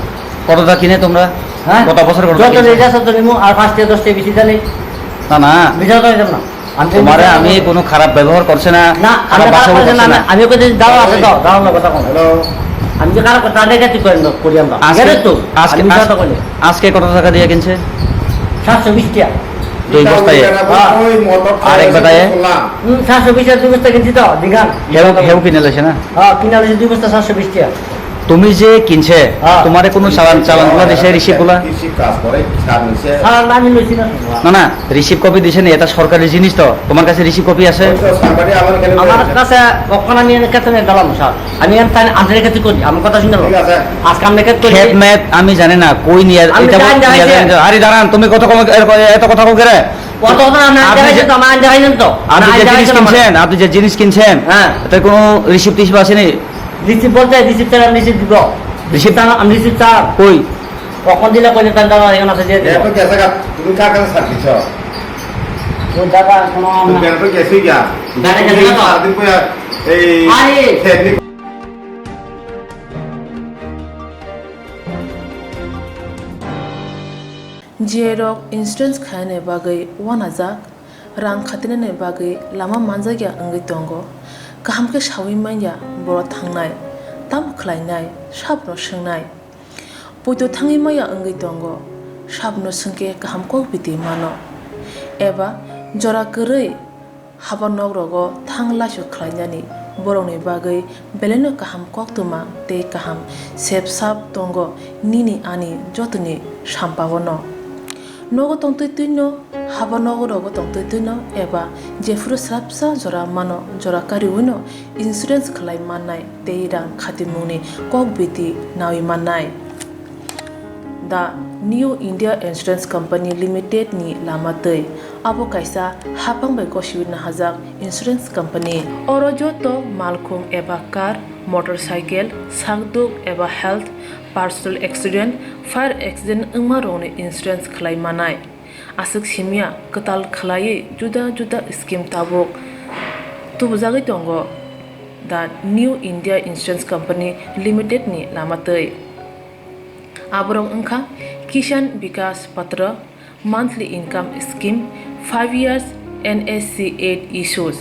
কতটা কিনে তোমরা হ্যাঁ কত বছর কত যত রেজা সত নিমু আর 5 থেকে 10 থেকে বেশি জানি না না বিচার করে না তোমারে আমি কোনো খারাপ ব্যবহার করছে না না আমি খারাপ ভাষা বলছে না আমি ওকে দাও আছে দাও দাও না কথা কোন আমি যে খারাপ কথা নেগেটিভ করি আমরা আজকে তো আজকে আমি কথা বলি আজকে কত টাকা দিয়ে কিনছে 720 টাকা 2 বস্তায় আর এক বাটায় 720 2 বস্তা কিনছি তো দিগান হেউ কিনে লইছে না হ্যাঁ কিনা লইছি 2 বস্তা 720 টাকা তুমি যে কিনছে হ্যাঁ। তোমার কোনো চালানগুলো দিছে রিসিপ্টগুলো স্যার আমি লইছি না না না রিসিপ্ট কপি দিছে না এটা সরকারি জিনিস তো তোমার কাছে রিসিপ্ট কপি আছে আমার কাছে কখন আমি এর কাছে গেলাম স্যার আমি আন্তরিক কাছে করি আমার কথা শুনে আজকে আমি কাছে করি খেত মেত আমি জানি না কই নিয়ে আমি এটা জানি, নিয়ে জানি। যান। আরে দাঁড়ান তুমি এত কথা কম করে কত কথা আমি আপনি জানি যে- তো আমার জানি তো আপনি যে জিনিস কিনছেন হ্যাঁ। এটা কোনো রিসিপ্ট টিসিপ্ট আসেনি রিসিপ্ট বলতে রিসিপ্ট আমি রিসিপ্ট দিব রিসিপ্ট আমি রিসিপ্ট চার কই কখন দিলে কইলে তার দাদা এখানে আছে যে তুমি কার কাছে সার্ভিস ওই দাদা কোনো গেছি গা গাড়ি গেছে না তো? সারাদিন পরে এই আরে! টেকনিক जेरक इन्सुरेन्स खाने बागै वानाजाक रां खातिने बागै लामा मानजागिया अंगै दंगो गाहामके सावै माइया बर' थांनाय ताम खलायनाय साबनो सोंनाय बयदो थाङै माइया अंगै दंगो साबनो सोंके गाहामको बिदि मानो एबा जरा गोरै हाबा नग्रगो थां लासो खलायनानै बर'नि बागै बेलेनो गाहाम कक्तुमा ते गाहाम सेब साब दंगो निनि आनि जतनि साम्पावनो नगो तंतैनो हाबा नगरगो तंतैनो एबा जेफुर स्राबसा जरा मानो जरा कारिउनो इन्सुरेन्स खलाय माननाय ते रां खातिमुनि कक बिदि नावि माननाय दा new India insurance company limited नि लामातै आबो कायसा हापांबाय गसिउना हाजाक इन्सुरेन्स कंपनी अरजतो मालखुं एबा कार मोटरसाइकेल सागदुक एबा health personal accident fire accident अंगमा रंनि इन्सुरेन्स खलाय मानाय आसक सिमिया कताल खलायै जुदा जुदा स्कीम ताबक तुबजागै दंगो दा new India insurance company limited नि लामातै आबरं अंखा किसान विकास पत्र monthly income scheme 5 years NSC 8 issues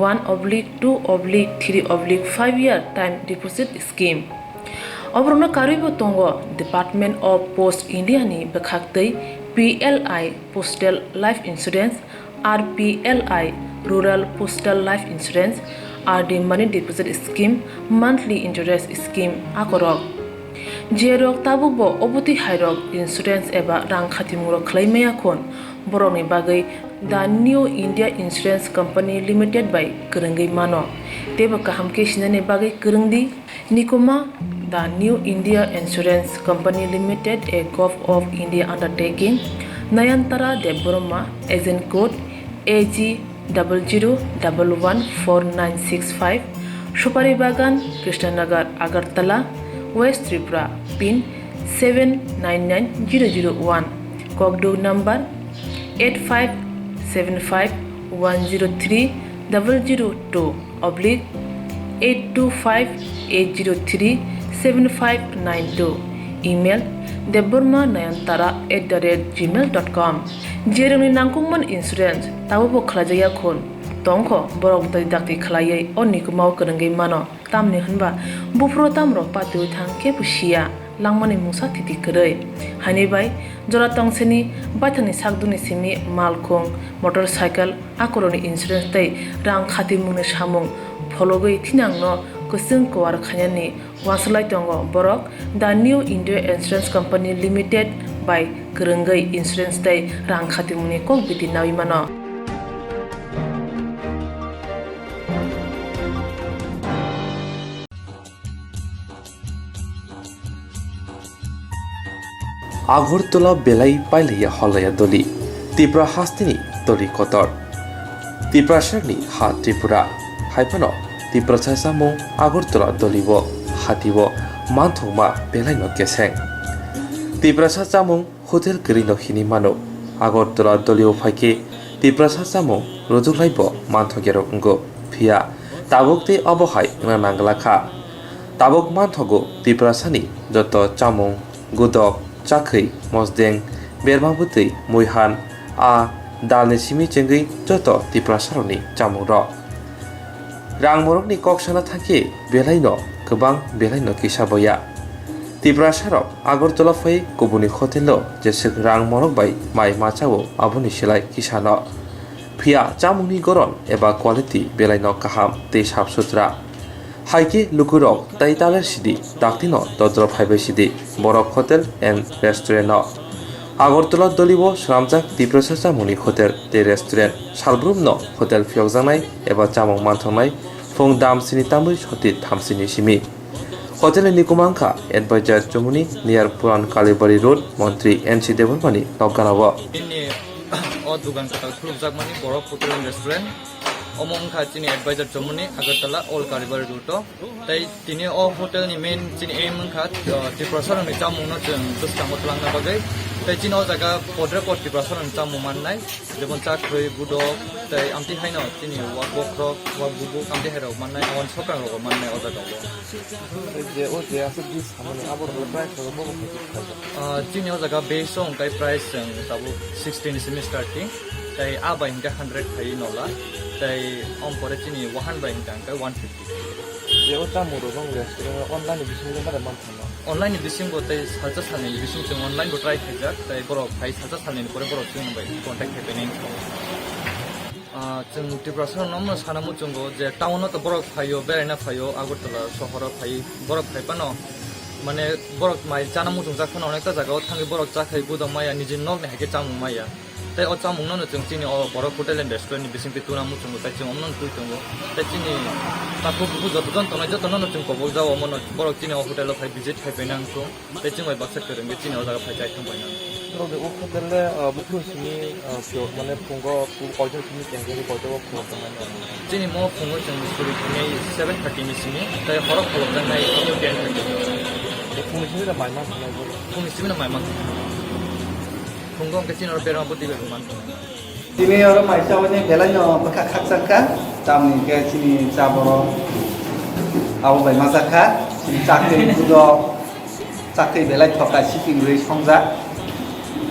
1/2/3/5 year time deposit scheme अब्रनो कारिबो तंगो डिपार्टमेंट ऑफ पोस्ट इंडिया नि बखाक्तै PLI postal life insurance RPLI rural postal life insurance RD money deposit scheme monthly interest scheme आकरक जेरक ताबुबो अबति हायरक इन्सुरेन्स एबा रां खातिमुरक खलायमाया खन बर'नि बागै दा new India insurance company limited बाय गोरोंगै मानो तेबो गाहामके सिनानि बागै गोरोंदि निकुमा दा new India insurance company limited a gov of India undertaking Nayantara Debbarma agent code AG00114965 Supari Bagan Krishnanagar Agartala west Tripura pin 799001 ककडू नंबर 85751002/8258037592 ईमेल deborma9antara@gmail.com जेरोंनि नांगौमोन इन्सुरेन्स ताबो खलाजाया खन तंखो बरक दाक्ति खलायै अनिको माव गोरोंगै मानो तामनि होनबा बुफ्रो तामरो पातु थांके पुसिया langmani mungsa titi kerai hani bai jora tongseni baithani sakduni simi malkhong motorcycle akoroni insurance tai rang khati mungni samung phologoi thinangno kusung kwar khanyani waslai tongo borok the new india insurance company limited by gorongai insurance tai rang khati mungni kok biti nawi mano Agartala বেলাই পাইলাইয়া হলাইয়া দলি ত্রিপুরা হাস্তিনি দলি কতর ত্রিপুরা সারনি হা Tripura হাইপানো Tripura সামু Agartala দলিব হাতিব মানথমা বেলাইন কেসেং Tripura সামু hotel গরিন হিনি মানো আগরতলা দলীয় ফাইকে ত্রিপুরা সামু রজুলাইব মানথগের অঙ্গ ফিয়া তাবকতে অবহাই নাঙ্গলাখা তাবক মানথগো ত্রিপুরা সানি যত চামুং গুদক চাকরি মজদেং বেরমাবুতै মুইহান आ दालनि सिमी चेंगै जत ত্রিপুরা सारनि चामुं र रां मरकनि ककसाना थांखि बेलायनो गोबां बेलायनो किसाबया ত্রিপুরা साराव আগরতলা फै गुबुननि हटेलनो जेसे रां मरक बाय माइ माचावो आबुनि सिलाय किसानो फिया चामुंनि गरन एबा क्वालिटी बेलायनो काहाम तै साफ सुथरा হাইকে লুকুরক তাই তালের সিদি ডাকতিন দদ্র ফাইবে সিদি বরক হোটেল এন্ড রেস্টুরেন্ট আগরতলা দলিব সামজাক তীব্রচেষ্টা মনি হোটেল তে রেস্টুরেন্ট সালব্রুম ন হোটেল ফিয়কজানাই এবার চামং মানথাंनाय फुं दाम सिनि तामुइ सति थामसिनि सिमि होटेल निकुमांखा एडभाइजार जमुनी नियर पुरान कालीबाड़ी रोड मंत्री NC देवरमानी नगानाव ini o dugan kata khulujak mani borok hotel restaurant omong kha chini advisor jomuni agartala all kalibari route tai tini o hotel ni main chini aim kha triprasar ni chamung no chung buskango tulangna bagai tai chini o jaga podre pod triprasar ni chamung mannai jemon chakroi budok tai amti haino chini wakrok wabubu amti hairo mannai awan sokang ro mannai o jaga যে ও যে আছে কি সামনে আবার price হবে chini o jaga base on kai price tabu 16 semi starting tai aba hinga 100 khai nola tai om pore chini 100 by hinga kai 150 যে ওটা মোর রং restaurant অনলাইনে বিশিং করে মানথানো online bising bo tai saja sane bising chung online bo try khajak tai borok phai saja sane pore borok chung bai contact happening chung triprasar nomno sanamu chungo je town to borok phayo beraina phayo agartala shohor phai borok phai pano মানে borok mai chana mu chung jakhono onekta jaga thangi borok chakhai budam maya niji nok ne hake chamung maya tai o chamung no chung chini o borok hotel and restaurant ni bising pituna mu chung tai chung omnon tu chung tai chini taku bu joton to joton no chung ko bolja o mono borok chini o hotel phai visit hai penang chung tai chung bai baksa kere nge chini o jaga phai jai thang bai nang 그런데 오 호텔에 목표 심이 만에 본거 어제 심이 땡겨서 거저 보고만 chini mo phungol chung suri nge 7:30 ni sini tai borok kholo jang nai o 10:30 풍심이라 말만 하는 거 phung simina mai man phungong ke chini ro pera boti be man Sini orang maisa ini belanya bekas sangka, kami ke sini caboro, awal bayi masakah, sini cakri kudo, cakri belai thokai shipping rate songza,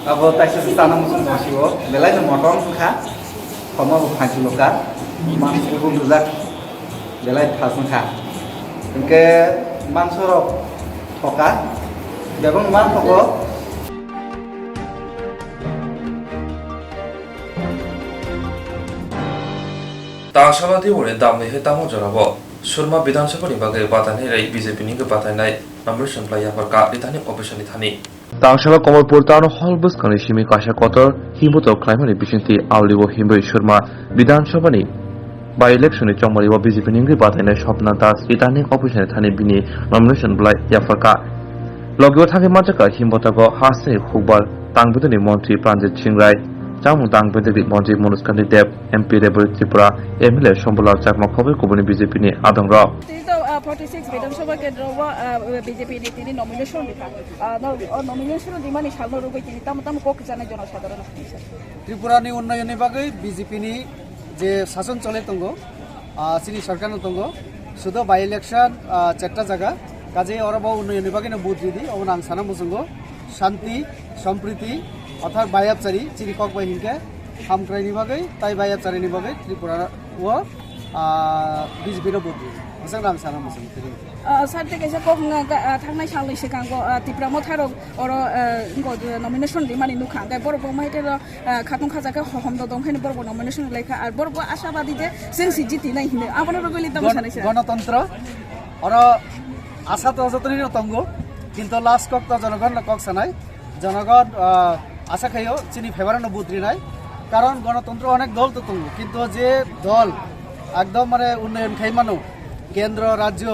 awal taisi tanam musim masih belai motor kah, kamu bukan ciloka, masih pun ruzak, belai pasang kah, ke mansorok thokai, jabung man thoko. तांगशाला दिवरे दामने हे तामो जराब सुरमा विधानसभा निबागे बाताने रई BJP नि बातानाय number संख्या फरका लिथानि अफिसनि थानि तांगशाला Kamalpur town hall बुस्कानि सिमी काशा कतर हिमतो क्लाइमानि बिसिंति आवलिबो हिमबै सुरमा विधानसभानि बाय इलेक्शननि चंगमारिबो बीजेपी नि बातानाय स्वप्ना दास लिथानि अफिसनि थानि बिनि नमिनेशन ब्लाइ याफरका लगियो थागे माचका हिमबतगो हासे खुबार तांगबुदनि मंत्री प्राणजित सिंह राय चामु तांगबुदनि मंत्री मनोज कान्ति देव एमपी रेबल त्रिपुरा एमएलए शंबलाल चाकमा खबर कुबनि बीजेपी नि आदंग 46 विधानसभा केंद्र बीजेपी नीति नॉमिनेशन लिखा नॉमिनेशन दिमानी सालनो रुपये তিনি তাম কক জানাই জনসাধারণ ত্রিপুরানি উন্নয়নের বাগৈ বিজেপিনি যে শাসন চলে তঙ্গ সিনি সরকার তঙ্গ শুধু বাই ইলেকশন চারটা জায়গা কাজে অরব উন্নয়নের বাগৈ বুথ দিদি অবন আং সানা মুসঙ্গ শান্তি সম্প্রীতি অর্থাৎ বাইয়াবচারি চিনি কক বাই হিংকে হামক্রাইনি বাগৈ তাই বাইয়াবচারিনি বাগৈ ত্রিপুরা ও বিজেপির বুথ দিদি मोजां रां साना मोजां सारते कैसे को थांनाय सालनि सिगांगो त्रिपुरा मथारो अर नमिनेशन दिमानि नुखां गाय बरबो माइते खातुं खाजाखौ हमदो दंखायनो बरबो नमिनेशन लेखा आरो बरबो आशाबादी जे जों सिजिति नाय हिनो आपनो रगलि दम सानायसे गणतन्त्र अर आशा तो जतनि तंगो किन्तु लास्ट कक तो जनगण कक सानाय जनगण आशा खायो चिनि फेभारानो बुद्रि नाय कारण गणतन्त्र अनेक दल तो तंगो किन्तु जे दल एकदम माने उन्नयन खाइमानो केंद्र राज्य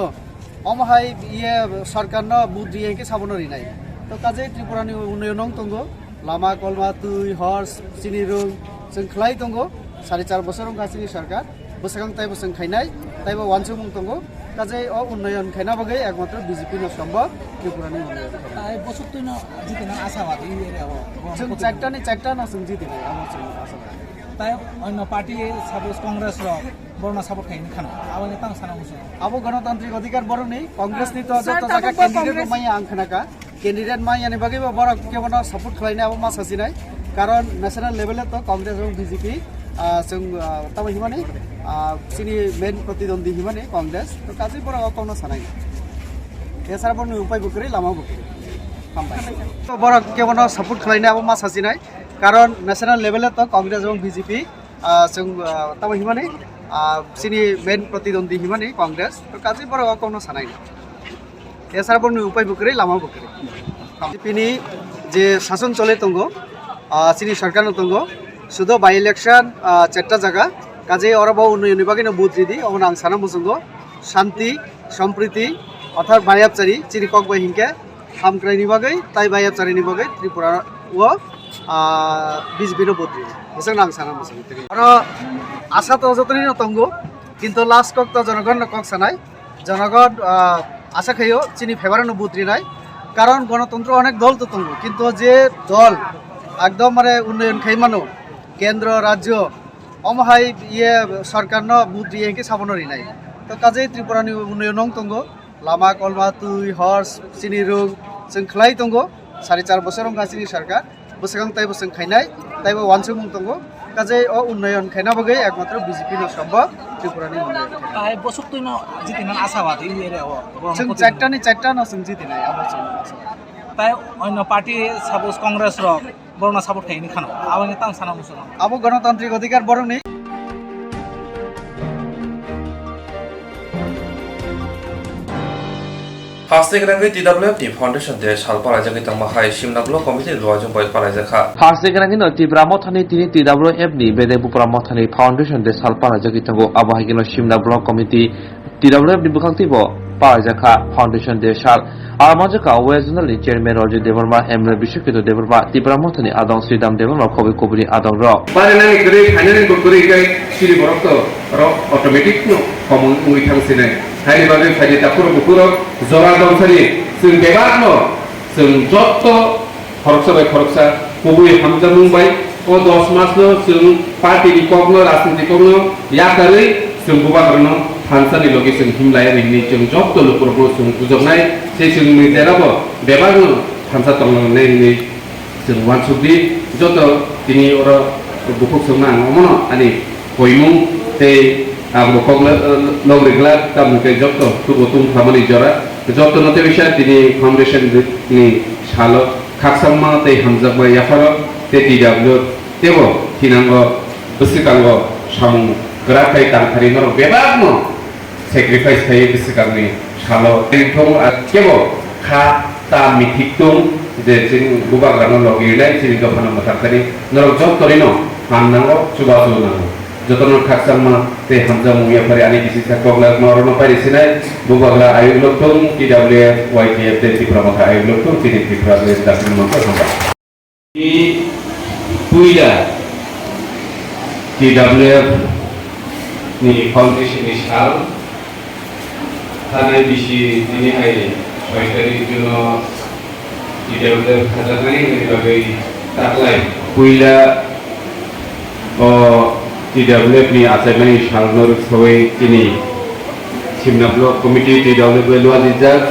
अमहाय ये सरकार बुथ दिए के साबनरी नाय तो काजे त्रिपुरानि उन्नयन तंगो लामा कलमा तुई हर्स सिनिरुं जों खलाय तंगो 4.5 बोसोर गासिनि सरकार बोसोरां ताइ बोसों खायनाय ताइबो वानसुमुं तंगो काजे अ उन्नयन खायना बागै एकमात्र बीजेपी न सम्भव त्रिपुरानि उन्नयन आइ बोसोर तुइनो जितिना आशावादी जों चारटा न जों जितिना आशावादी ताइ अन्य पार्टी सापोज कांग्रेस र बरना सापोर्ट खाइनि खाना आबानि तां साना मुसो आबो गणतान्त्रिक अधिकार बरनि कांग्रेस नि तो जत जागा कैंडिडेट माय आंखनाका कैंडिडेट माय यानि बागै बर के बना सपोर्ट खाइने आबो मा सासिनाय कारण नेशनल लेवल तो कांग्रेस और बीजेपी जों तब हिमाने सिनि मेन प्रतिद्वंदी हिमाने कांग्रेस तो काजै बर कोनो सानाय एसार बरनि उपाय बकरि लामा बकरि हामबाय तो बर के बना सपोर्ट खाइने आबो मा सासिनाय कारण नेशनल लेवल तो कांग्रेस और बीजेपी जों तब हिमाने চিনি মেন প্রতিদ্বন্দ্বী হিমানি কংগ্রেস তো কাজে বড় কোনো সানাই না এছাড়া বড় উপায় বুকরে লামা বুকরে বিজেপিনি যে শাসন চলে তঙ্গ চিনি সরকার তঙ্গ শুধু বাই ইলেকশন 4টা জায়গা কাজে ওরা বহু উন্নয়ন বাকি বুথ দিদি অমন আং সানা মুসঙ্গ শান্তি সম্প্রীতি অর্থাৎ বাইয়াবচারি চিনি কক বাই হিংকে হামক্রাইনি বাগै তাই বাইয়াবচারিনি বাগै ত্রিপুরা ও বিজেপির বুথ দিদি এসে আং সানা মুসঙ্গ আর আশা তো যতনি তঙ্গ কিন্তু লাস্ট কক তো জনগণ কক সানাই জনগণ আশা খাইও চিনি ফেভারানো বুথ নাই কারণ গণতন্ত্র অনেক দল তো তঙ্গ কিন্তু যে দল একদম মানে উন্নয়ন খাইমানো কেন্দ্র রাজ্য অমহাই ইয়ে সরকার বুথ দিয়ে সাবনরি নাই তো কাজেই ত্রিপুরানি উন্নয়ন তঙ্গ লামা কলমা তুই হর্স চিনি রুং जों खलाई तंग 4.5 বছর চিনি সরকার বসেগাং তাই বসেং খাইনাই তাইবো ওয়ানসং তঙ্গ কাজে ও উন্নয়ন খাইনা বাগै একমাত্র বিজেপি ন সম্ভব ত্রিপুরানি উন্নয়ন তাই বছর তুই ন জিতিনান আশাবাদ এই এরিয়াও जों 4টা ন जों জিতিনাই আবার তাই অন্য পার্টি সাপোজ কংগ্রেস রক বড়না সাপোর্ট খাইনি খানো আবার তাম সানা মুসলমান আবো গণতান্ত্রিক অধিকার বড় নেই Hastik rangi TWF ni foundation de sal palajagi tangmahai Simna Block Committee luajung boy palajaka. Hastik rangi no Tibra Mothani tini TWF ni bede Bupra Mothani foundation de sal palajagi tango abahigino Simna Block Committee TWF ni bukang tibo palajaka foundation de sal Amajaka Western Chairman Roger Devarma Emre Bishukito Devarma Tibra Mothani Adong Sridam Devarma Kobi Kubri Adong Ro. Paranang kere khanen gokuri kai siri borokto ro automatic no common ui thang sinai. Hai bagai faide tapuro bukuro zora donsari sung bebakno sung jotto khoroksa bai khoroksa kubui hamza mumbai o 10 mas no sung party di kokno rajniti kokno yakari sung bubagrno hansani logi sung himlai rini sung jotto lukurbo sung pujoknai sei sung ni terabo bebakno hamsa tongno nei ni sung wansubdi jotto tini oro bukuk sung nang omono ani koimung te Aku kok logregla tam ke jotto tu botum khamani jora jotto note bisha tini foundation ni shalo khaksamma te hamjak ba yafaro te TW tebo tinango bisikango samu grakai tangthari nor bebagno sacrifice khai bisikangni shalo thong kebo kha ta mitiktung de jing bubagrano logirnai chini dofano matakari nor jotto rino mannango chubasuna jotono khaksamma te hamza muya pare ani kisi sakogla norono pare sinai bubagla ayu loktung TWF YTF te Tipramotha ayu loktung tini Tipramotha dasin mangko samba i puila TWF ni foundation ni sal thane bisi tini hai সরকারি জন্য TWF খাজানাই ni bagai taklai puila o TWF ni asaimani shalnor sawai tini Simna Block Committee TWF luar dijak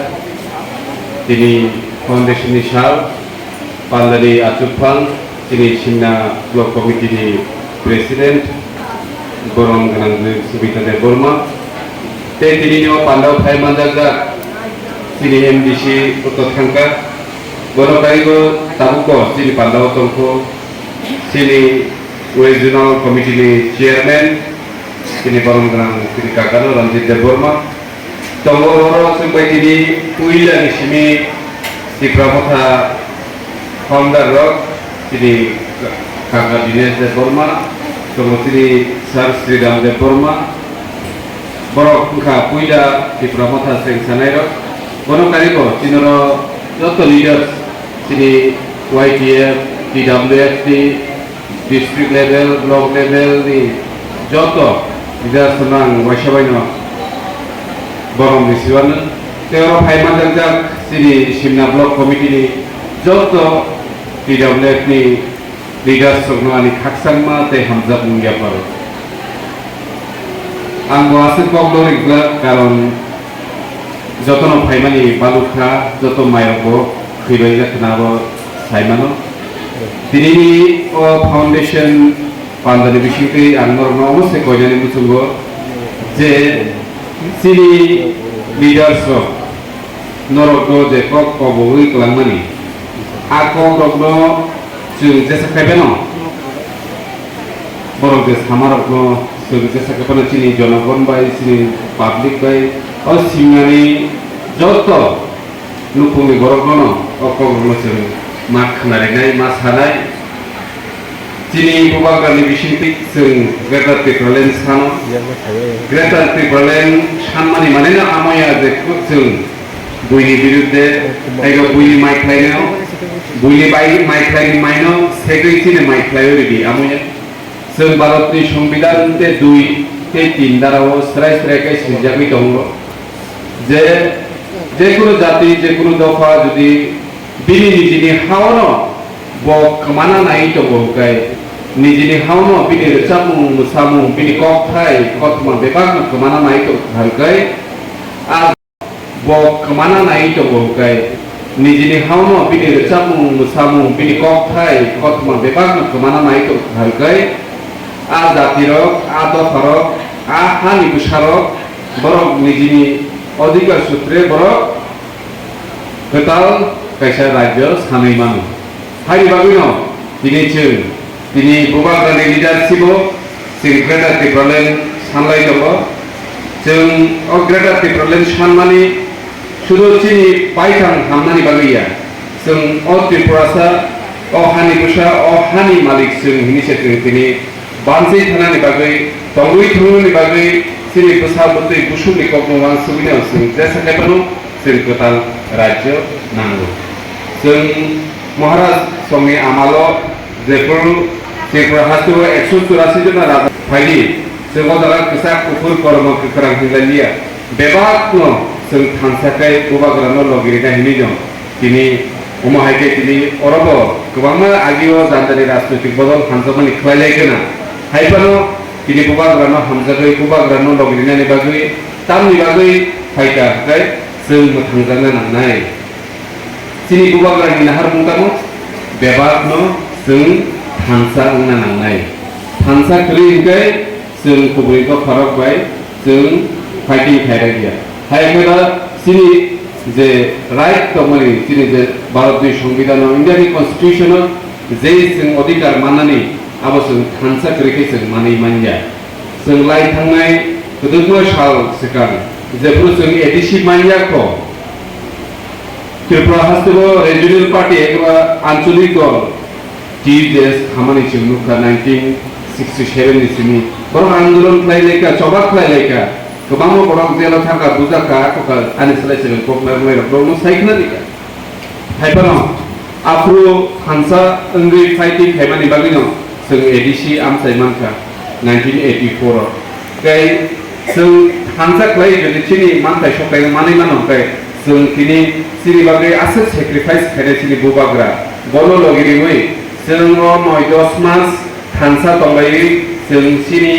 tini foundation ni shal pandari Atupang tini Simna Block Committee ni President Borong Ganang Subita de Burma te tini ni pandaw thai mandaga tini MDC utot khangka gono kaigo tabuko tini pandaw tongko tini Regional Committee ni Chairman kini Borong Ganang kini Kakano Ranjit Deborma Tongoro sampai tini Puila ni simi Tipramotha Founder Rock kini Kakak Dinesh Deborma Tongoro tini Sar Sridam Deborma Borok Kha Puila Tipramotha Seng Sanairo Bono Kariko Cinoro Joto Leaders kini YTF TWF di district level, block level ni joto tidak senang wasabai no borong disiwan teoro phaiman jak sini Simna Block Committee ni joto TWF ni leaders sogno ani khaksamma te hamjak mungya paro ang wasik kogdor igla karon joto no phaimani balukha joto mayobo khibai ga thnabo saimano tini o foundation pandani bishike angor no se kojani musungo je sini leaders of noroko je kok koboi klangmani ako rokno jung jesa kebeno borok de samarok no sugte sakapana chini jonogon bai chini public bai o simani joto lupumi borok no o koglo sing mak khnare nai ma sanai chini bubagani bishintik sing Greater Tripuralen sano Greater Tripuralen sanmani mane na amaya je sing buini birudde ego buini mai khlaino buini bai mai khlaini maino segoi chine mai khlaio di amaya जों भारतनि संविधानते 2 के 3 धाराव स्राय स्रायकै सिरजाबि दङ जे जेकुनु जाति जेकुनु दफा जुदि बिनि निजिनि हावनो ब कमाना नाय दङखाय निजिनि हावनो बिनि रचामु मुसामु बिनि कखथाय कथमा बेबाग कमाना नाय दङखाय आ ब कमाना नाय दङखाय निजिनि हावनो बिनि रचामु मुसामु बिनि कखथाय कथमा बेबाग कमाना नाय दङखाय आ जातिरक आ दफारक आ हानि बुसारक बरक निजिनि अधिकार सूत्रे बरक गोताल कायसा राज्य सानै मानु हारि बागैनो दिनै जों दिनै बुबाग्रानि लिडारशिपआव जों ग्रेटार ट्रिपुरालेण्ड सानलाय दङ जों अ ग्रेटार ट्रिपुरालेण्ड साननानै शुरु चिनि बायथां हामनानै बागैया जों अ त्रिपुरासा अ हानि बुसा अ हानि मालिक जों इनिसियेटिभ दिनै बानसै थानानै बागै दंगै थुनि बागै सिनि प्रसादपति कुसुमनि कगनवां सुबिनाव जों जेसाखायबानो जों गोताल राज्य नांगौ जों महाराज समनि आमाल जेफोर जेफोर हास्टो 184 जना राजा फायदि जों गजाला किसा कुफुर कर्म किकरां हिलालिया बेबाकनो जों थांसाखै गोबाग्रानो लगिरिना हिनिजों दिनै अमाहायके दिनै अरब गोबां आगियो जानदानि राजनैतिक बदल हानजामानि खलायलायगोना हायबानो दिनै बुबाग्रानो हामजागै बुबाग्रानो लगिरिनानि बागै तामनि बागै फायदाखाय जों मोथांजानो नांनाय दिनै बुबाग्रानि नाहार मुंदामो बेबाकनो जों थांसा उना नांनाय थांसा खलिंखाय जों खबरिखौ फाराग बाय जों फाइटिं खायरागिया हायफोरा दिनै जे राइट दंमोन दिनै जे भारतनि संविधानाव इन्डियानि कन्स्टिटिउसनाव जे जों अधिकार माननानै अब जों थांसा करिखै जों मानै मानिया जों लाइ थांनाय गोदोबो साल सिगां जेफोर जों एडिसि मानियाखौ त्रिपुरा हास्टेबो रिजनल पार्टी एबा आঞ্চলিक दल टीजेएस खामानि जों नुखा 1967 निसिनि बर आन्दोलन खालायलायका चबा खालायलायका गोबां बरक जेलाव थांगा बुजाका कका आनिसलायसेल problem problem साइखनानिका हायबानो Afro Hansa अंगै fighting खायमानि बागैनो जों एडिसि आमसायमानखा 1984 गाय जों हानसा खालाय जुदि चिनि मानथाय सकाय मानै मानोखाय जों तिनि सिनि बागै आसे सेक्रिफाइस खायनाय चिनि बुबाग्रा बनो लगिरिमै जों 9-10 मास हानसा दंलायै जों चिनि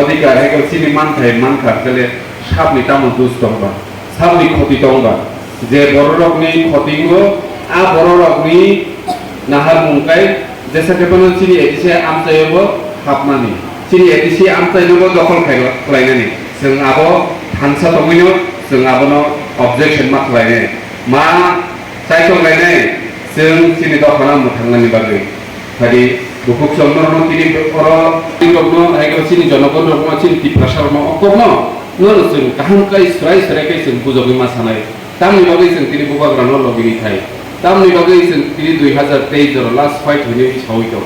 अधिकार हेगो चिनि मानथाय मानखा गले साबनि तामन दुस दंबा साबनि खति दंबा जे बररकनि खतिंगो आ बररकनि नाहार मुंखाय जेसाखेबानो चिनि एडिसि आमसायबो हाबनानै चिनि एडिसि आमसायनोबो दखल खालायनानै जों आबो हानसा दंमैनो जों आबोनो अबजेक्शन मा खालायनाय मा सायखलायनाय जों चिनि दखना मोथांनानै बागै फादि बुकुक समनरनो तिनि अर तिंगनो हायगो चिनि जनगण रकमा चिनि तिप्रासारनो अकबनो नोर जों गाहामखाय स्राय स्रायखाय जों बुजगै मा सानाय तामनि बागै जों तिनि बुबाग्रानो लगिरि थाय तामनि बागै जों तिनि 2023 जर लास्ट फाइट होने सावैतो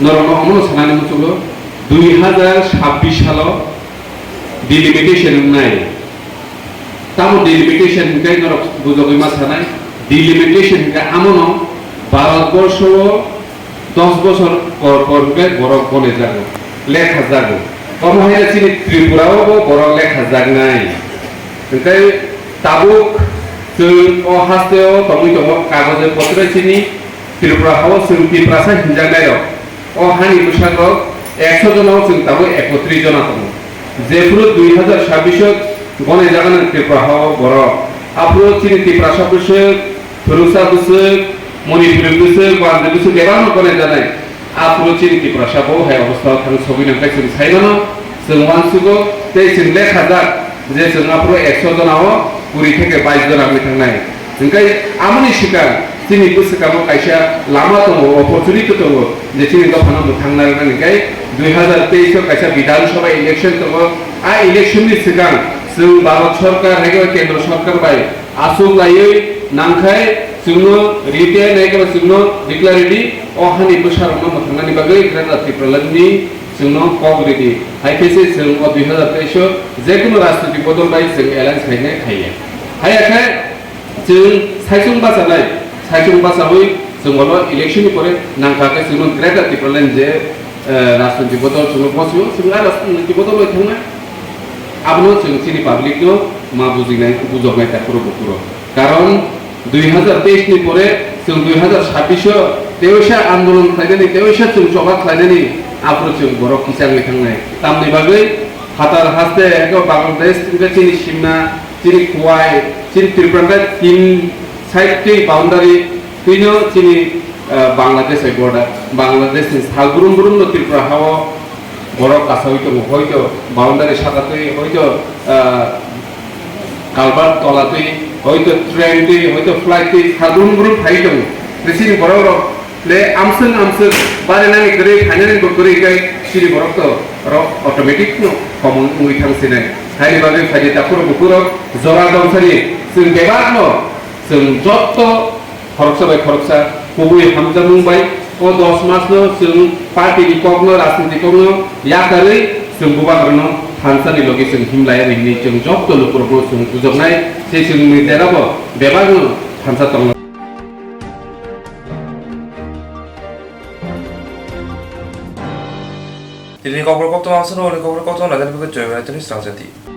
नरनो हमनो सानानै मुचुगो 2026 सालाव डिलिमिटेशन नाय तामो डिलिमिटेशन काय नर बुजगै मा सानाय डिलिमिटेशन का আমনো भारतबर्ष 10 বছর পরকে বড় বনে যাগো লেখা যাগো কমহায়া চিনি ত্রিপুরাও বড় লেখা যাগ নাই তাই তাবুক जों अ हास्टेव तमि दङ कागजे पत्र चिनि त्रिपुरा हाव जों त्रिपुरासा हिनजानाय अ हानि बुसाग 100 जनाव जों ताबो 31 जना दङ जेफोर 2026 गने जागोन त्रिपुरा हाव बर' आफरो चिनि त्रिपुरासा बुसो फुरुसा बुसो मणिपुर बुसो बांदे बुसो गोबां गने जानाय आफरो चिनि त्रिपुरासा बो हाय अवस्था थां सबिनांखाय जों सायनानो जों वानसुगो ते जों लेखा जा जे जों आफरो 100 जनाव पुरी থেকে 22 জন আমি থাকনাय जोंखाय आमनि सिगां जोंनि गोसोखाङाव खायसेया लामा दङ अपरचुनिटि दङ जे जोंनि दखानाव थांनाय नायनाय 2023 खायसेया विधानसभा इलेक्शन दङ आ इलेक्शननि सिगां जों भारत सरकार एबा केन्द्र सरकार बाय आसु लायै नांखाय जोंनो रिटेन एबा जोंनो डिक्लारेटि अहानि बोसारावनो थांनायनि बागै ग्रेटार त्रिपुरानि जोंनो कग्रेटि हायखेसे जों 2023 जेकुनु राजनीतिक बदल बाय जों एलायन्स खायनाय खायो हायाखाय जों सायसं बाजानाय सायसं बाजाबै जोंल' इलेक्शननि परे नांखाखै जोंनो ग्रेटार त्रिपुरानि जे राजनीतिक बदल जोंनो बसो जों राजनीतिक बदल थांना आबनो जों जोंनि पाब्लिकनो मा बुजिनाय बुजबनाय थाखुरो बुकुरो कारण 2023 नि परे जों 2026 तेवसा आंदोलन खालायनानै तेवसा जों सभा खालायनानै आफरो जों बर' किसाननि थांनाय तामनि बागै हातार हास्ते एगो बांलादेश चिनि सिमना चिनि कुवाय चिनि त्रिपुरा तीन साइड बाउंडारी तीनो चिनि बांलादेश बॉर्डर बांलादेश सागुरुम गुरुम त्रिपुरा हाव बर' कासावै दङ हयतो बाउंडारी सागातै हयतो कालबार तलातै हयतो ट्रेन दै हयतो फ्लाइट दै सागुरुम गुरुम थाइ दङ रिसिनि बर' ले आमसन बारेनानै गरे फाइनानै गरे गाय सिरि बरक र अटोमेटिक नो कमन मुइ थांसिनाय हायनि बागै फायदे तापुर बुकुर जरा दंसारि जों बेबानो जों जत्त खरकसा गुबै हामजा मुंबाय ओ 10 मास नो जों पार्टी बिकनो राजनीति कनो याकारै जों बुबागरनो थानसानि लगे जों हिमलाय रिनि जों जत्त लुकुरबो जों बुजबनाय से जोंनि जेराबो बेबानो थानसा दं Ini kau berkata macam mana? Kau berkata nak jadi bekerja, macam ni serang jadi.